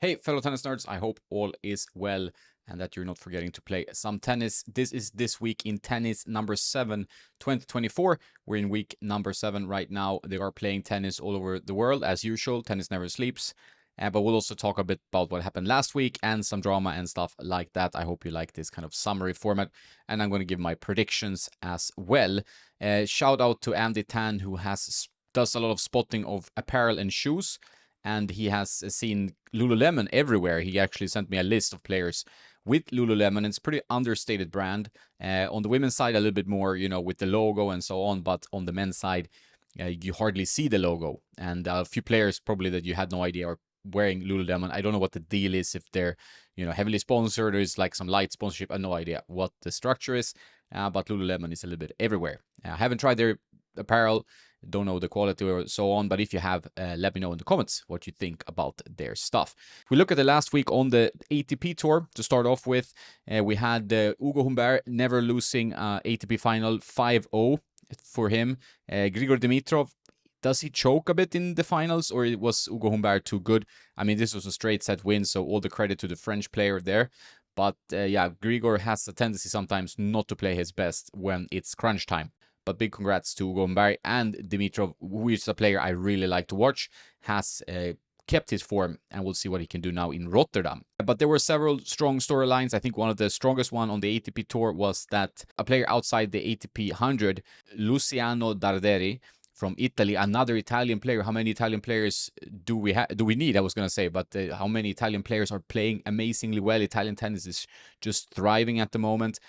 Hey, fellow tennis nerds, I hope all is well and that you're not forgetting to play some tennis. This is This Week in Tennis number 7, 2024. We're in week number 7 right now. They are playing tennis all over the world as usual. Tennis never sleeps. But we'll also talk a bit about what happened last week and some drama and stuff like that. I hope you like this kind of summary format. And I'm going to give my predictions as well. Shout out to Andy Tan, who does a lot of spotting of apparel and shoes. And he has seen Lululemon everywhere. He actually sent me a list of players with Lululemon. It's a pretty understated brand. On the women's side, a little bit more, with the logo and so on. But on the men's side, you hardly see the logo. And a few players probably that you had no idea are wearing Lululemon. I don't know what the deal is, if they're, heavily sponsored or is like some light sponsorship. I have no idea what the structure is. But Lululemon is a little bit everywhere. I haven't tried their apparel. Don't know the quality or so on, but if you have, let me know in the comments what you think about their stuff. If we look at the last week on the ATP Tour, to start off with, we had Hugo Humbert never losing ATP final 5-0 for him. Grigor Dimitrov, does he choke a bit in the finals, or was Hugo Humbert too good? I mean, this was a straight set win, so all the credit to the French player there. But yeah, Grigor has a tendency sometimes not to play his best when it's crunch time. But big congrats to Hugo Humbert, and Dimitrov, who is a player I really like to watch, has kept his form, and we'll see what he can do now in Rotterdam. But there were several strong storylines. I think one of the strongest one on the ATP Tour was that a player outside the ATP 100, Luciano Darderi, from Italy, another Italian player. How many Italian players do we need? I was going to say, but how many Italian players are playing amazingly well? Italian tennis is just thriving at the moment.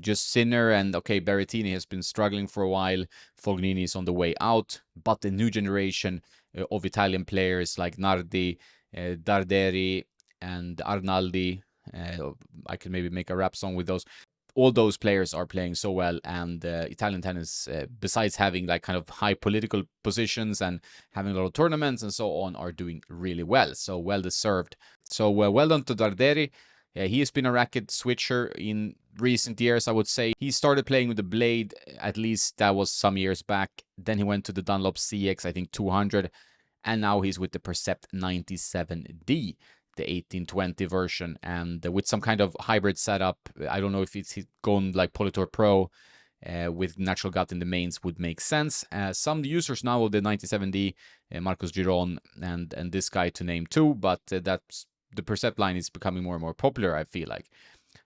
Just Sinner and, okay, Berrettini has been struggling for a while. Fognini is on the way out. But the new generation of Italian players like Nardi, Darderi, and Arnaldi, I could maybe make a rap song with those. All those players are playing so well, and Italian tennis, besides having like kind of high political positions and having a lot of tournaments and so on, are doing really well. So well deserved. So well done to Darderi. He has been a racket switcher in recent years, I would say. He started playing with the Blade, at least that was some years back. Then he went to the Dunlop CX, I think 200. And now he's with the Percept 97D, the 1820 version. And with some kind of hybrid setup, I don't know if he's gone like Polytour Pro with natural gut in the mains would make sense. Some users now of the 97D, Marcos Giron and this guy to name two, but that's the Percept line is becoming more and more popular, I feel like.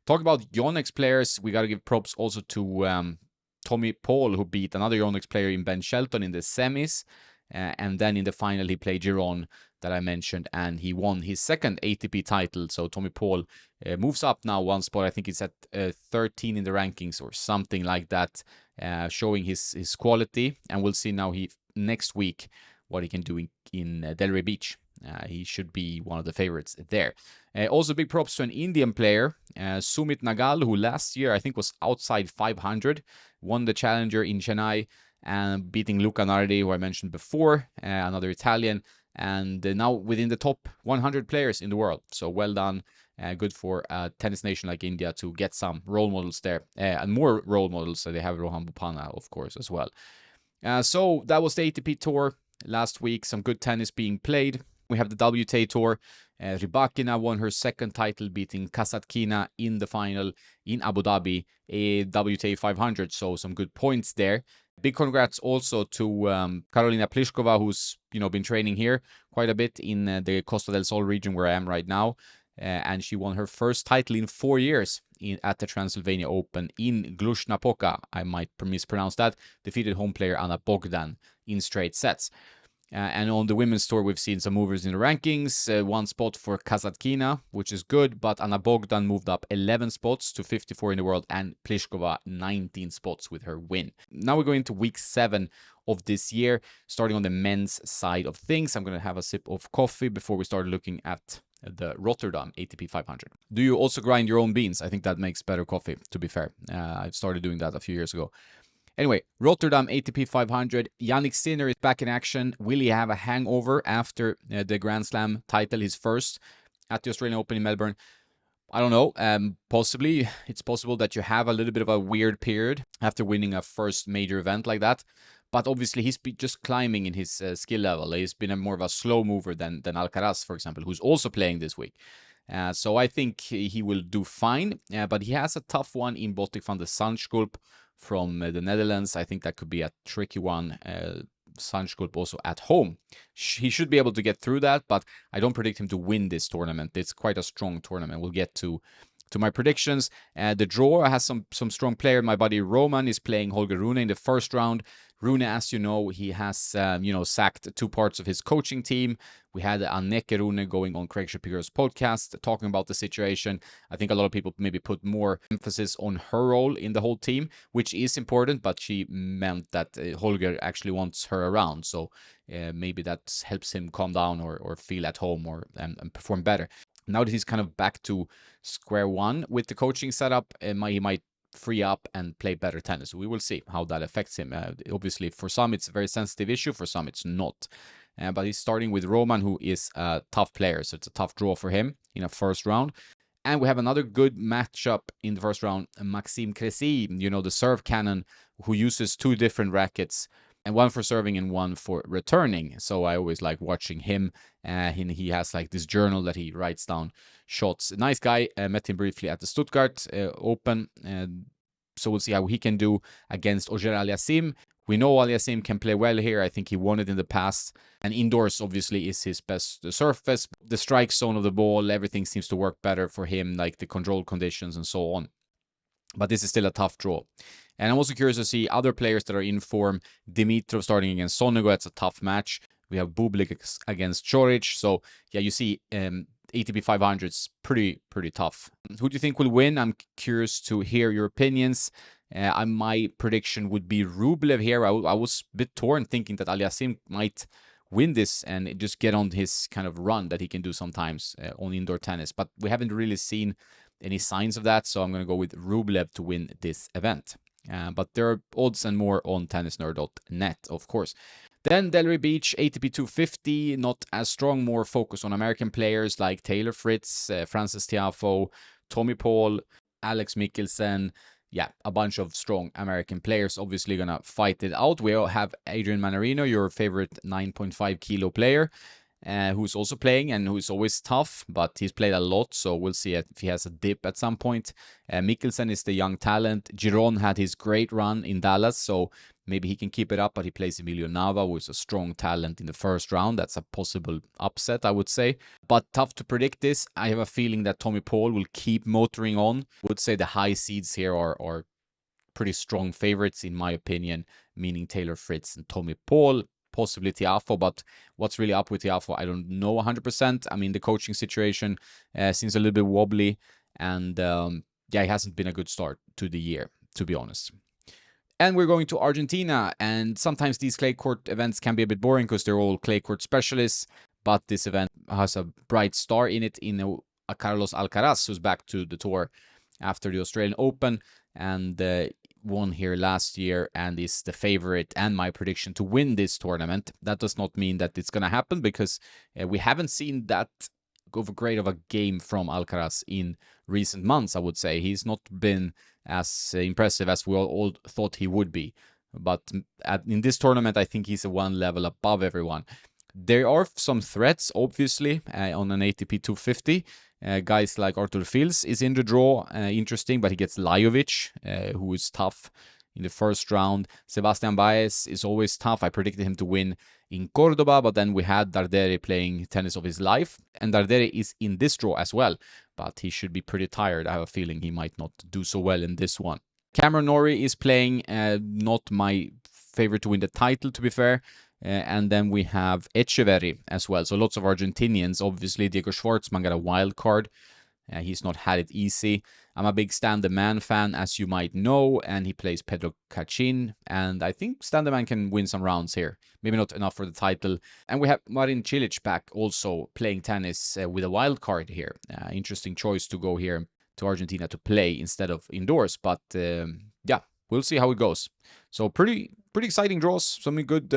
Talk about Yonex players, we got to give props also to Tommy Paul, who beat another Yonex player in Ben Shelton in the semis. And then in the final, he played Giron, that I mentioned, and he won his second ATP title. So Tommy Paul moves up now one spot. I think he's at 13 in the rankings or something like that, showing his quality. And we'll see now next week what he can do in Delray Beach. He should be one of the favorites there. Also, big props to an Indian player, Sumit Nagal, who last year I think was outside 500, won the Challenger in Chennai, and beating Luca Nardi, who I mentioned before, another Italian, and now within the top 100 players in the world. So well done. Good for a tennis nation like India to get some role models there, and more role models. So they have Rohan Bopanna, of course, as well. So that was the ATP Tour last week. Some good tennis being played. We have the WTA Tour. Rybakina won her second title, beating Kasatkina in the final in Abu Dhabi, a WTA 500. So some good points there. Big congrats also to Karolina Pliskova, who's been training here quite a bit in the Costa del Sol region where I am right now. And she won her first title in 4 years at the Transylvania Open in Cluj-Napoca. I might mispronounce that. Defeated home player Anna Bogdan in straight sets. And on the women's tour, we've seen some movers in the rankings. One spot for Kasatkina, which is good, but Anna Bogdan moved up 11 spots to 54 in the world, and Pliskova 19 spots with her win. Now we're going to week 7 of this year, starting on the men's side of things. I'm going to have a sip of coffee before we start looking at the Rotterdam ATP 500. Do you also grind your own beans? I think that makes better coffee, to be fair. I've started doing that a few years ago. Anyway, Rotterdam ATP 500. Jannik Sinner is back in action. Will he have a hangover after the Grand Slam title, his first, at the Australian Open in Melbourne? I don't know. Possibly. It's possible that you have a little bit of a weird period after winning a first major event like that. But obviously, he's just climbing in his skill level. He's been more of a slow mover than Alcaraz, for example, who's also playing this week. So I think he will do fine, but he has a tough one in Botic van de Zandschulp from the Netherlands. I think that could be a tricky one. Zandschulp also at home. He should be able to get through that, but I don't predict him to win this tournament. It's quite a strong tournament. We'll get to my predictions. The draw has some strong player. My buddy Roman is playing Holger Rune in the first round. Rune, as you know, he has sacked 2 parts of his coaching team. We had Anneke Rune going on Craig Shapiro's podcast talking about the situation. I think a lot of people maybe put more emphasis on her role in the whole team, which is important, but she meant that Holger actually wants her around. So maybe that helps him calm down or feel at home and perform better. Now that he's kind of back to square one with the coaching setup, he might free up and play better tennis. We will see how that affects him. Obviously, for some, it's a very sensitive issue. For some, it's not. But he's starting with Roman, who is a tough player. So it's a tough draw for him in a first round. And we have another good matchup in the first round. Maxime Cressy, the serve cannon, who uses 2 different rackets, and one for serving and one for returning. So I always like watching him. He has like this journal that he writes down shots. Nice guy. Met him briefly at the Stuttgart Open. So we'll see how he can do against Auger Aliassime. We know Aliassime can play well here. I think he won it in the past. And indoors, obviously, is his best surface. The strike zone of the ball, everything seems to work better for him, like the control conditions and so on. But this is still a tough draw. And I'm also curious to see other players that are in form. Dimitrov starting against Sonego. That's a tough match. We have Bublik against Chorich. So, yeah, you see ATP 500 is pretty tough. Who do you think will win? I'm curious to hear your opinions. My prediction would be Rublev here. I was a bit torn thinking that Aliassime might win this and just get on his kind of run that he can do sometimes on indoor tennis. But we haven't really seen any signs of that. So I'm going to go with Rublev to win this event. But there are odds and more on tennisnerd.net, of course. Then Delray Beach ATP 250, not as strong, more focus on American players like Taylor Fritz, Frances Tiafoe, Tommy Paul, Alex Mikkelsen. Yeah, a bunch of strong American players obviously going to fight it out. We all have Adrian Manarino, your favorite 9.5 kilo player, who's also playing and who's always tough, but he's played a lot, so we'll see if he has a dip at some point. Mikkelsen is the young talent. Giron had his great run in Dallas, so maybe he can keep it up, but he plays Emilio Nava, who is a strong talent in the first round. That's a possible upset, I would say. But tough to predict this. I have a feeling that Tommy Paul will keep motoring on. I would say the high seeds here are pretty strong favorites, in my opinion, meaning Taylor Fritz and Tommy Paul. Possibly Tiafoe, but what's really up with Tiafoe, I don't know 100%. I mean, the coaching situation seems a little bit wobbly, and yeah, it hasn't been a good start to the year, to be honest. And we're going to Argentina, and sometimes these clay court events can be a bit boring because they're all clay court specialists, but this event has a bright star in it in Carlos Alcaraz, who's back to the tour after the Australian Open, and won here last year and is the favorite and my prediction to win this tournament. That does not mean that it's going to happen because we haven't seen that great of a game from Alcaraz in recent months, I would say. He's not been as impressive as we all thought he would be. But in this tournament, I think he's one level above everyone. There are some threats, obviously, on an ATP 250. Guys like Artur Fils is in the draw, interesting, but he gets Lajovic, who is tough in the first round. Sebastian Baez is always tough. I predicted him to win in Cordoba, but then we had Dardere playing tennis of his life, and Dardere is in this draw as well, but he should be pretty tired. I have a feeling he might not do so well in this one. Cameron Norrie is playing, not my favorite to win the title, to be fair. And then we have Echeverry as well. So lots of Argentinians. Obviously, Diego Schwartzman got a wild card. He's not had it easy. I'm a big Stan the Man fan, as you might know, and he plays Pedro Cachin. And I think Stan the Man can win some rounds here. Maybe not enough for the title. And we have Marin Cilic back also playing tennis with a wild card here. Interesting choice to go here to Argentina to play instead of indoors. But yeah, we'll see how it goes. So pretty exciting draws. Some good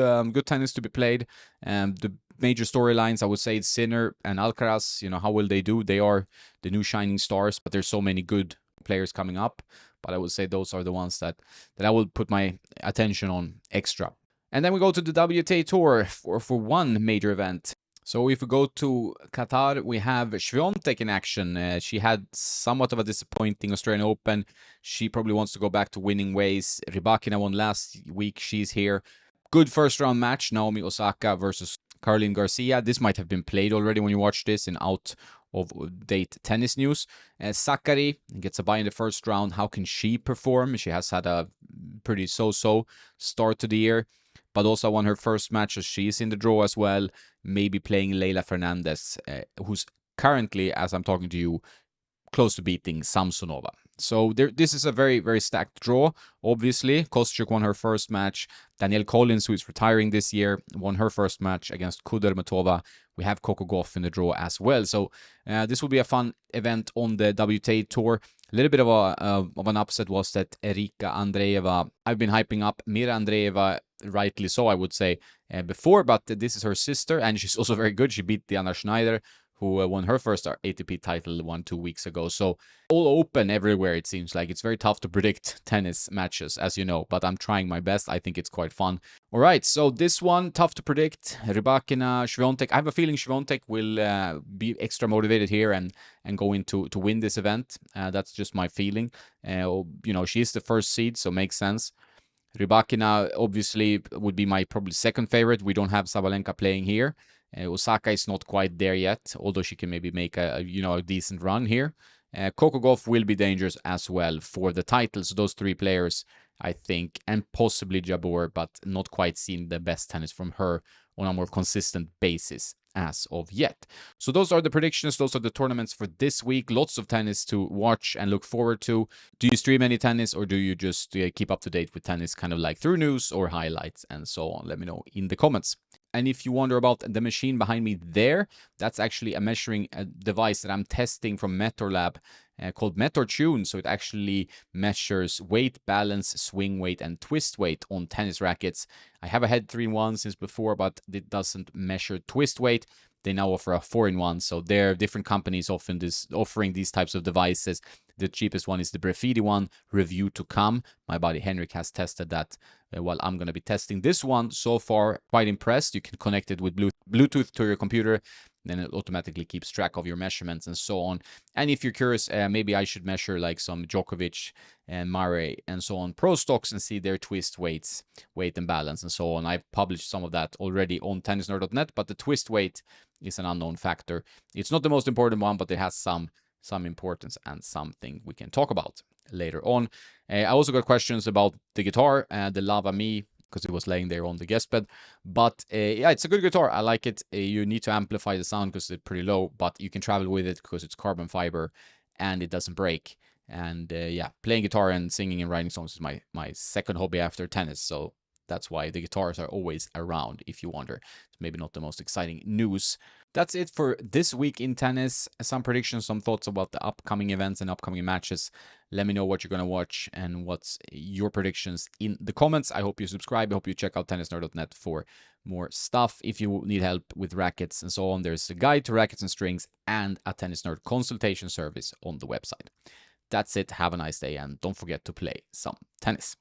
tennis to be played. The major storylines, I would say, it's Sinner and Alcaraz. How will they do? They are the new shining stars, but there's so many good players coming up. But I would say those are the ones that I will put my attention on extra. And then we go to the WTA Tour for one major event. So if we go to Qatar, we have Swiatek in action. She had somewhat of a disappointing Australian Open. She probably wants to go back to winning ways. Rybakina won last week. She's here. Good first round match. Naomi Osaka versus Caroline Garcia. This might have been played already when you watch this in out of date tennis news. Sakkari gets a bye in the first round. How can she perform? She has had a pretty so-so start to the year, but also won her first match, as she's in the draw as well. Maybe playing Leila Fernandez, who's currently, as I'm talking to you, close to beating Samsonova. So this is a very, very stacked draw. Obviously, Kostyuk won her first match. Danielle Collins, who is retiring this year, won her first match against Kudermetova. We have Coco Gauff in the draw as well. So this will be a fun event on the WTA Tour. A little bit of an upset was that Erika Andreeva, I've been hyping up Mira Andreeva, rightly so, I would say, before, but this is her sister, and she's also very good. She beat Diana Schneider, who won her first ATP title 2 weeks ago. So all open everywhere, it seems like. It's very tough to predict tennis matches, as you know, but I'm trying my best. I think it's quite fun. All right, so this one, tough to predict. Rybakina, Swiatek. I have a feeling Swiatek will be extra motivated here and go into to win this event. That's just my feeling. You know, she is the first seed, so makes sense. Rybakina obviously would be my probably second favorite. We don't have Sabalenka playing here. Osaka is not quite there yet, although she can maybe make a decent run here. Coco Gauff will be dangerous as well for the titles. Those three players, I think, and possibly Jabeur, but not quite seen the best tennis from her on a more consistent basis as of yet. So those are the predictions. Those are the tournaments for this week. Lots of tennis to watch and look forward to. Do you stream any tennis, or do you just keep up to date with tennis kind of like through news or highlights and so on? Let me know in the comments. And if you wonder about the machine behind me there, that's actually a measuring device that I'm testing from MetorLab called MetorTune. So it actually measures weight, balance, swing weight, and twist weight on tennis rackets. I have a Head 3-in-1 since before, but it doesn't measure twist weight. They now offer a 4-in-1. So there are different companies offering these types of devices. The cheapest one is the Brefidi one, review to come. My buddy Henrik has tested that while I'm going to be testing this one. So far, quite impressed. You can connect it with Bluetooth to your computer. Then it automatically keeps track of your measurements and so on. And if you're curious, maybe I should measure like some Djokovic and Murray and so on pro stocks and see their twist weights, weight and balance and so on. I've published some of that already on tennisnerd.net, but the twist weight is an unknown factor. It's not the most important one, but it has some importance and something we can talk about later on. I also got questions about the guitar, the Lava Me, because it was laying there on the guest bed. But yeah, it's a good guitar. I like it. You need to amplify the sound because it's pretty low, but you can travel with it because it's carbon fiber and it doesn't break. And yeah, playing guitar and singing and writing songs is my second hobby after tennis. So that's why the guitars are always around, if you wonder. It's maybe not the most exciting news. That's it for this week in tennis. Some predictions, some thoughts about the upcoming events and upcoming matches. Let me know what you're going to watch and what's your predictions in the comments. I hope you subscribe. I hope you check out tennisnerd.net for more stuff. If you need help with rackets and so on, there's a guide to rackets and strings and a Tennis Nerd consultation service on the website. That's it. Have a nice day and don't forget to play some tennis.